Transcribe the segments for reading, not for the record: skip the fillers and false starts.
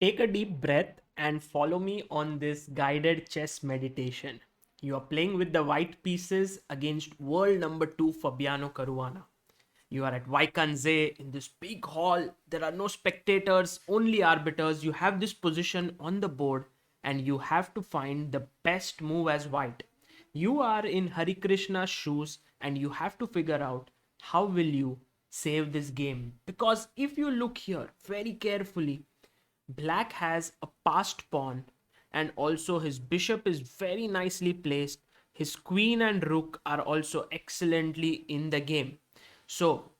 Take a deep breath and follow me on this guided chess meditation. You are playing with the white pieces against world number 2 Fabiano Caruana. You are at Vaikanze in this big hall. There are no spectators, only arbiters. You have this position on the board and you have to find the best move as white. You are in Harikrishna's shoes and you have to figure out how will you save this game. Because if you look here very carefully, Black has a passed pawn and also his bishop is very nicely placed. His queen and rook are also excellently in the game. So,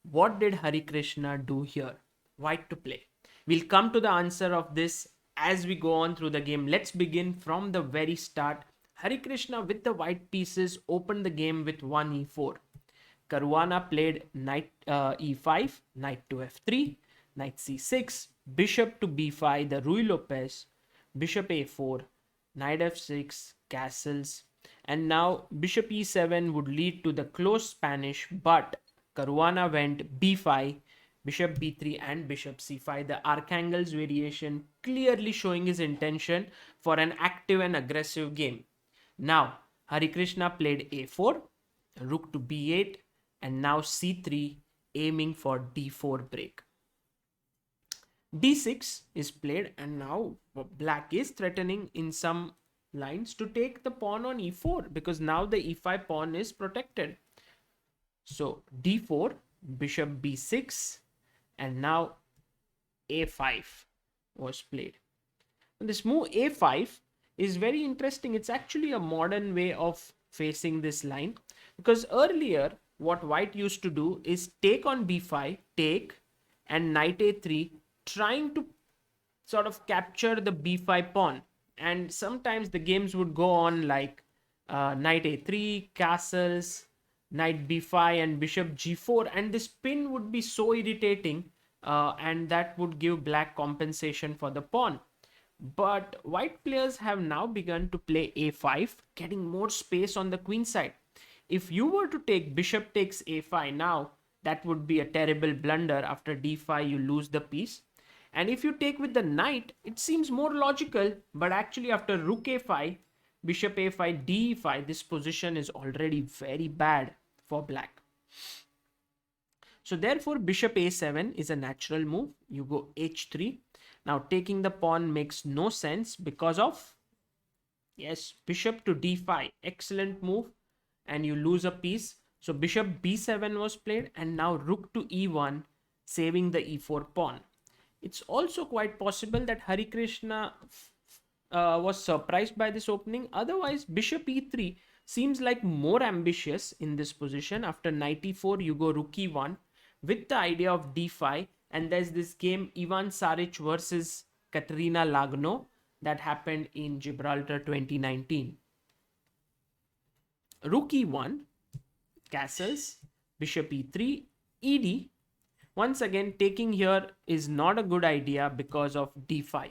what did Hari Krishna do here? White to play. We'll come to the answer of this as we go on through the game. Let's begin from the very start. Hari Krishna with the white pieces opened the game with 1 e4. Caruana played knight e5, knight to f3, knight c6, bishop to b5, the Ruy Lopez, bishop a4, knight f6, castles, and now bishop e7 would lead to the close Spanish, but Caruana went b5, bishop b3, and bishop c5. The Archangel's variation clearly showing his intention for an active and aggressive game. Now, Harikrishna played a4, rook to b8, and now c3, aiming for d4 break. d6 is played, and now black is threatening in some lines to take the pawn on e4 because now the e5 pawn is protected. So d4, bishop b6, and now a5 was played. And this move a5 is very interesting. It's actually a modern way of facing this line because earlier what white used to do is take on b5, take, and knight a3, trying to sort of capture the b5 pawn. And sometimes the games would go on like knight a3, castles, knight b5, and bishop g4. And this pin would be so irritating, and that would give black compensation for the pawn. But white players have now begun to play a5, getting more space on the queen side. If you were to take bishop takes a5 now, that would be a terrible blunder. After d5, you lose the piece. And if you take with the knight, it seems more logical, but actually after rook a5, bishop a5, d5, this position is already very bad for black. So therefore, bishop a7 is a natural move. You go h3. Now taking the pawn makes no sense because of, yes, bishop to d5, excellent move, and you lose a piece. So bishop b7 was played, and now rook to e1, saving the e4 pawn. It's also quite possible that Hari Krishna was surprised by this opening. Otherwise, bishop e3 seems like more ambitious in this position. After knight e4, you go rook e1 with the idea of d5. And there's this game Ivan Saric versus Katerina Lagno that happened in Gibraltar 2019. Rook e1, castles, bishop e3, ed. Once again, taking here is not a good idea because of d5.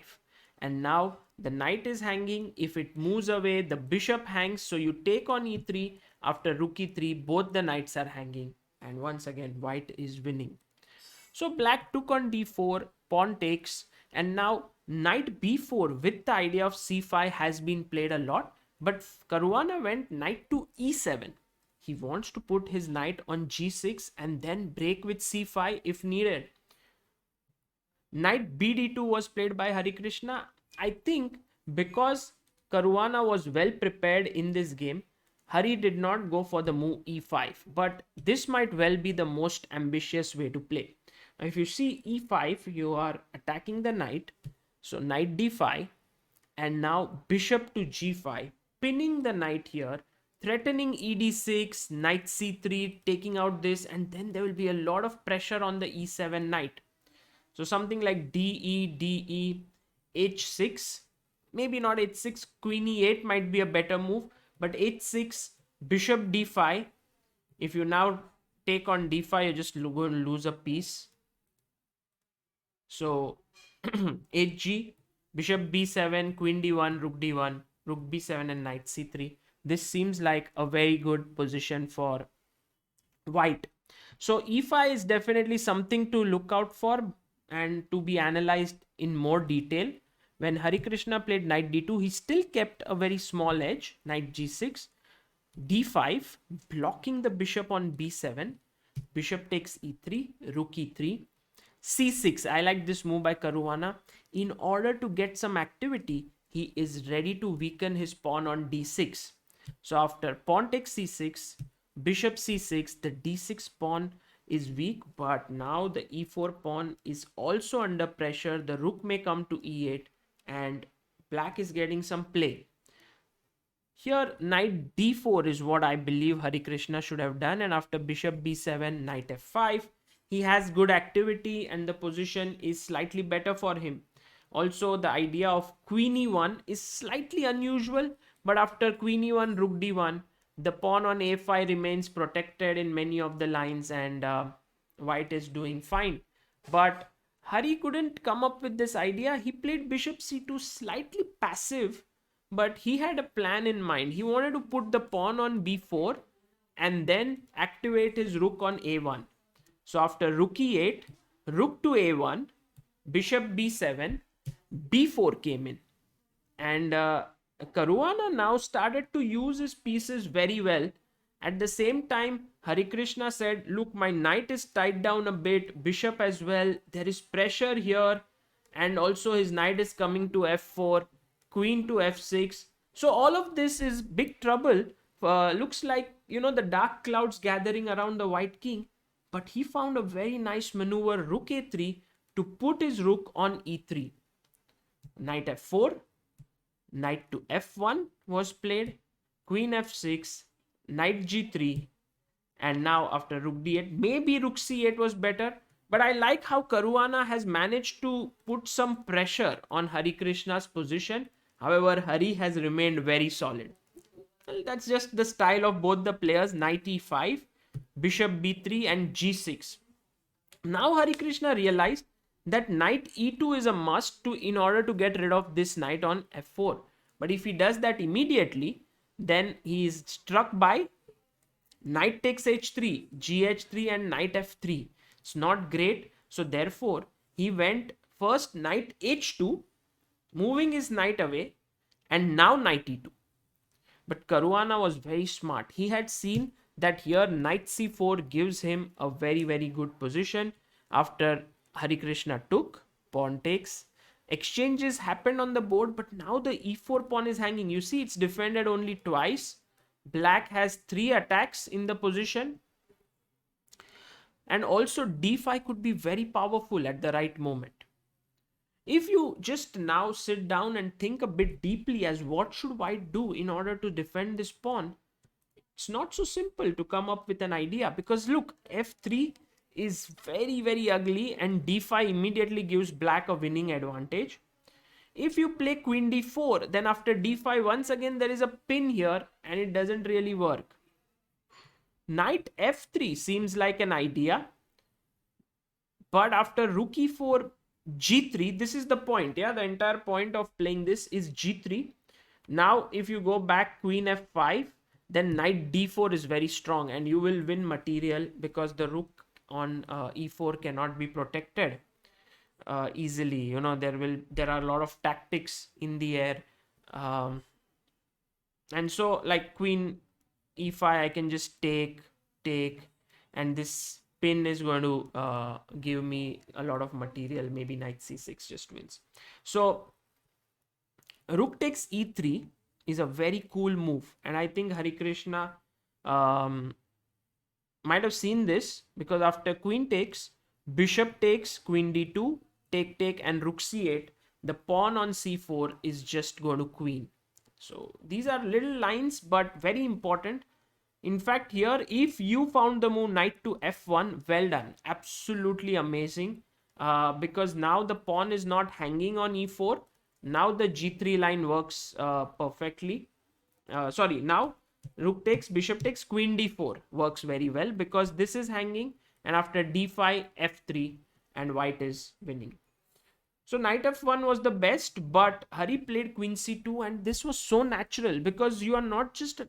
And now the knight is hanging. If it moves away, the bishop hangs. So you take on e3. After rook e3, both the knights are hanging. And once again, white is winning. So black took on d4, pawn takes. And now knight b4 with the idea of c5 has been played a lot. But Caruana went knight to e7. He wants to put his knight on g6 and then break with c5 if needed. Knight bd2 was played by Hari Krishna. I think because Caruana was well prepared in this game, Hari did not go for the move e5. But this might well be the most ambitious way to play. Now, if you see e5, you are attacking the knight. So knight d5 and now bishop to g5, pinning the knight here, threatening ed6, knight c3, taking out this, and then there will be a lot of pressure on the e7 knight. So something like de, h6, maybe not h6, queen e8 might be a better move, but h6, bishop d5. If you now take on d5, you're just going to lose a piece. So hg, bishop b7, queen d1, rook b7, and knight c3. This seems like a very good position for white. So e5 is definitely something to look out for. and to be analyzed in more detail. When Harikrishna played knight d2, he still kept a very small edge, knight g6, d5, blocking the bishop on b7. Bishop takes e3, rook e3, c6. I like this move by Caruana. In order to get some activity, he is ready to weaken his pawn on d6. So after pawn takes c6, bishop c6, the d6 pawn is weak, but now the e4 pawn is also under pressure. The rook may come to e8 and black is getting some play. Here, knight d4 is what I believe Harikrishna should have done. And after bishop b7, knight f5, he has good activity and the position is slightly better for him. Also, the idea of queen e1 is slightly unusual, but after queen e1, rook d1, the pawn on a5 remains protected in many of the lines, and white is doing fine. But Hari couldn't come up with this idea. He played bishop c2 slightly passive, but he had a plan in mind. He wanted to put the pawn on b4 and then activate his rook on a1. So after rook e8, rook to a1, bishop b7, b4 came in. And Caruana now started to use his pieces very well. At the same time, Harikrishna said, look, my knight is tied down a bit, bishop as well. There is pressure here. And also his knight is coming to f4, queen to f6. So all of this is big trouble. Looks like, the dark clouds gathering around the white king. But he found a very nice maneuver, rook a3, to put his rook on e3. Knight f4, knight to f1 was played, queen f6, knight g3, and now after rook d8, maybe rook c8 was better, but I like how Caruana has managed to put some pressure on Harikrishna's position. However, Hari has remained very solid. Well, that's just the style of both the players. Knight e5, bishop b3 and g6. Now Harikrishna realized that knight e2 is a must in order to get rid of this knight on f4. But if he does that immediately, then he is struck by knight takes h3, gh3 and knight f3. It's not great. So therefore, he went first knight h2, moving his knight away, and now knight e2. But Caruana was very smart. He had seen that here knight c4 gives him a very, very good position. After Harikrishna took, pawn takes, exchanges happened on the board, but now the e4 pawn is hanging. You see, it's defended only twice. Black has 3 attacks in the position. And also d5 could be very powerful at the right moment. If you just now sit down and think a bit deeply as what should white do in order to defend this pawn, it's not so simple to come up with an idea, because look, f3 is very, very ugly and d5 immediately gives black a winning advantage. If you play queen d4, then after d5 once again there is a pin here and it doesn't really work. Knight f3 seems like an idea, but after rook e4, g3, this is the point. Yeah, the entire point of playing this is g3. Now if you go back queen f5, then knight d4 is very strong and you will win material, because the rook on e4 cannot be protected easily. There are a lot of tactics in the air, and so like queen e5, I can just take, and this pin is going to give me a lot of material. Maybe knight c6 just wins. So rook takes e3 is a very cool move, and I think Harikrishna might have seen this, because after queen takes, bishop takes, queen d2, take, and rook c8, the pawn on c4 is just going to queen. So these are little lines but very important. In fact, here if you found the move knight to f1, well done, absolutely amazing, because now the pawn is not hanging on e4. Now the g3 line works perfectly. Now rook takes, bishop takes, queen d4 works very well, because this is hanging, and after d5, f3, and white is winning. So knight f1 was the best, but Hari played queen c2, and this was so natural, because you are not just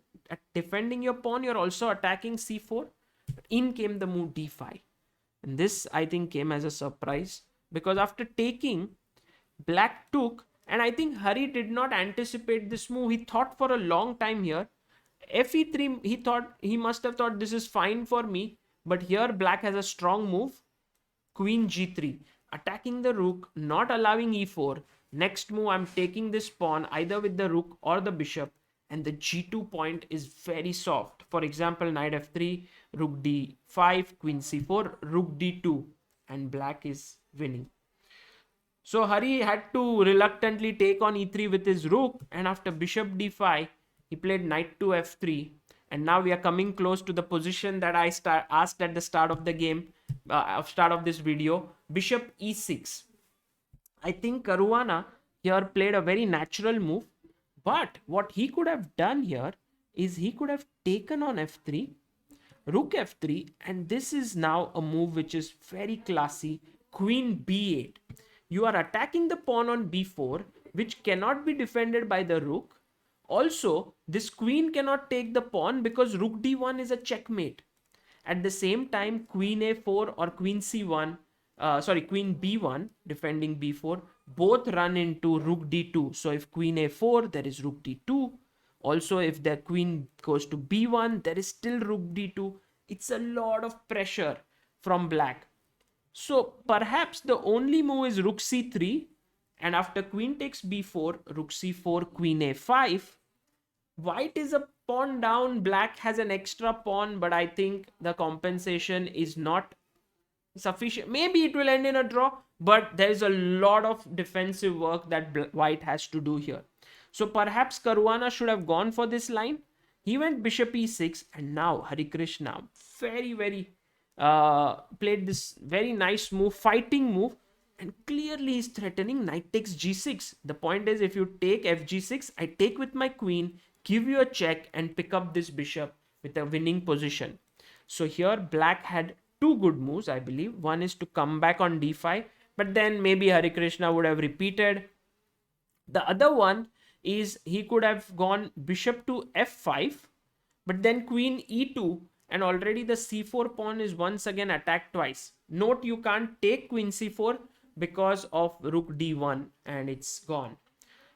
defending your pawn, you're also attacking c4. In came the move d5, and this I think came as a surprise, because after taking, black took, and I think Hari did not anticipate this move. He thought for a long time here. Fe3, he must have thought this is fine for me, but here black has a strong move. Queen g3, attacking the rook, not allowing e4. Next move, I'm taking this pawn either with the rook or the bishop, and the g2 point is very soft. For example, knight f3, rook d5, queen c4, rook d2, and black is winning. So Hari had to reluctantly take on e3 with his rook, and after bishop d5, he played knight to f3. And now we are coming close to the position that I asked at the start of the game, start of this video, bishop e6. I think Caruana here played a very natural move, but what he could have done here is he could have taken on f3, rook f3, and this is now a move which is very classy, queen b8. You are attacking the pawn on b4, which cannot be defended by the rook. Also, this queen cannot take the pawn because rook d1 is a checkmate. At the same time, queen a4 or queen c1, queen b1 defending b4, both run into rook d2. So if queen a4, there is rook d2. Also, if the queen goes to b1, there is still rook d2. It's a lot of pressure from black. So perhaps the only move is rook c3, and after queen takes b4, rook c4, queen a5. White is a pawn down, black has an extra pawn, but I think the compensation is not sufficient. Maybe it will end in a draw, but there is a lot of defensive work that white has to do here. So perhaps Caruana should have gone for this line. He went bishop e6, and now Harikrishna very played this very nice move, fighting move, and clearly he's threatening knight takes g6. The point is, if you take fg6, I take with my queen, give you a check, and pick up this bishop with a winning position. So here black had two good moves, I believe. One is to come back on d5, but then maybe Harikrishna would have repeated. The other one is he could have gone bishop to f5, but then queen e2, and already the c4 pawn is once again attacked twice. Note, you can't take queen c4 because of rook d1, and it's gone.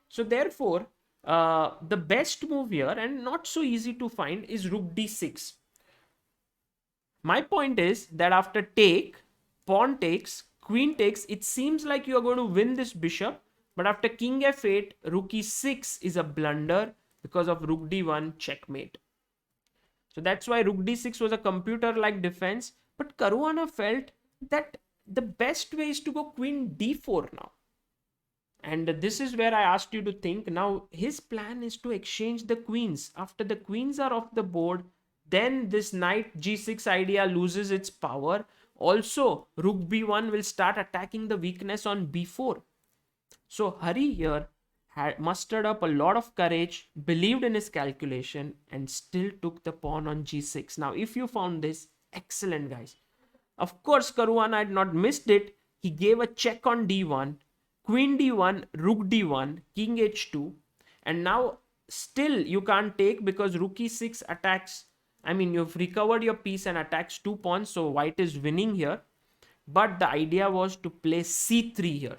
So therefore, the best move here, and not so easy to find, is rook d6. My point is that after take, pawn takes, queen takes, it seems like you are going to win this bishop, but after king f8, rook e6 is a blunder because of rook d1 checkmate. So that's why rook d6 was a computer-like defense, but Caruana felt that the best way is to go queen d4 now. And this is where I asked you to think. Now, his plan is to exchange the queens. After the queens are off the board, then this knight g6 idea loses its power. Also, rook b1 will start attacking the weakness on b4. So Hari here had mustered up a lot of courage, believed in his calculation, and still took the pawn on g6. Now, if you found this, excellent, guys. Of course, Caruana had not missed it. He gave a check on d1, queen d1, rook d1, king h2, and now still you can't take because rook e6 attacks. I mean, you've recovered your piece and attacks two pawns, so white is winning here. But the idea was to play c3 here.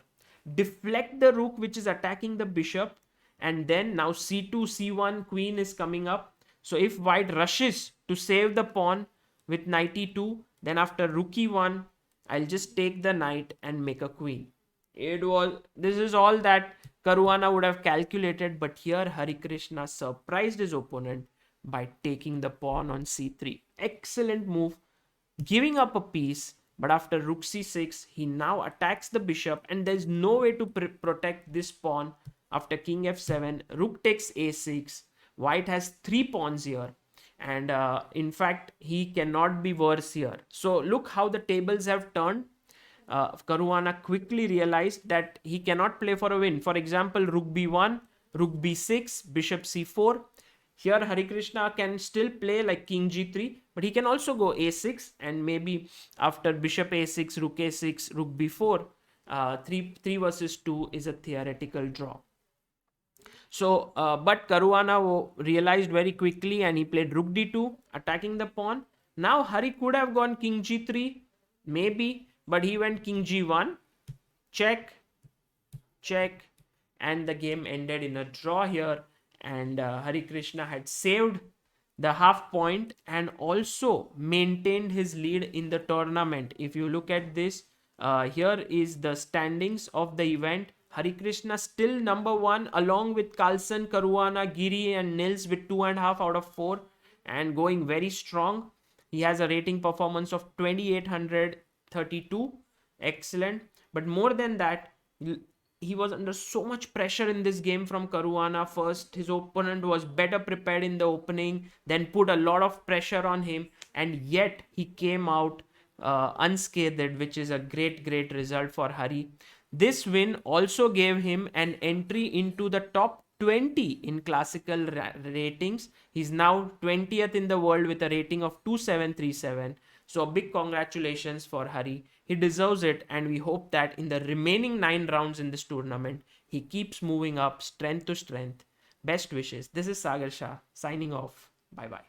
Deflect the rook which is attacking the bishop, and then now c2, c1, queen is coming up. So if white rushes to save the pawn with knight e2, then after rook e1, I'll just take the knight and make a queen. This is all that Caruana would have calculated, but here Harikrishna surprised his opponent by taking the pawn on c3. Excellent move, giving up a piece. But after rook c6, he now attacks the bishop, and there's no way to protect this pawn. After king f7, rook takes a6. White has three pawns here, and in fact, he cannot be worse here. So look how the tables have turned. Caruana quickly realized that he cannot play for a win. For example, rook b1, rook b6, bishop c4. Here Harikrishna can still play like king g3, but he can also go a6, and maybe after bishop a6, rook a6, rook b4, 3 versus 2 is a theoretical draw. So, but Caruana realized very quickly, and he played rook d2, attacking the pawn. Now Hari could have gone king g3, maybe, but he went king g1. check, check, and the game ended in a draw here. And Harikrishna had saved the half point and also maintained his lead in the tournament. If you look at this, here is the standings of the event. Harikrishna still number one, along with Carlson, Caruana, Giri, and Nils with 2.5 out of 4, and going very strong. He has a rating performance of 2832. Excellent. But more than that, he was under so much pressure in this game from Caruana. First, his opponent was better prepared in the opening, then put a lot of pressure on him, and yet he came out unscathed, which is a great, great result for Hari. This win also gave him an entry into the top 20 in classical ratings. He's now 20th in the world with a rating of 2737. So, big congratulations for Hari. He deserves it, and we hope that in the remaining 9 rounds in this tournament, he keeps moving up strength to strength. Best wishes. This is Sagar Shah signing off. Bye bye.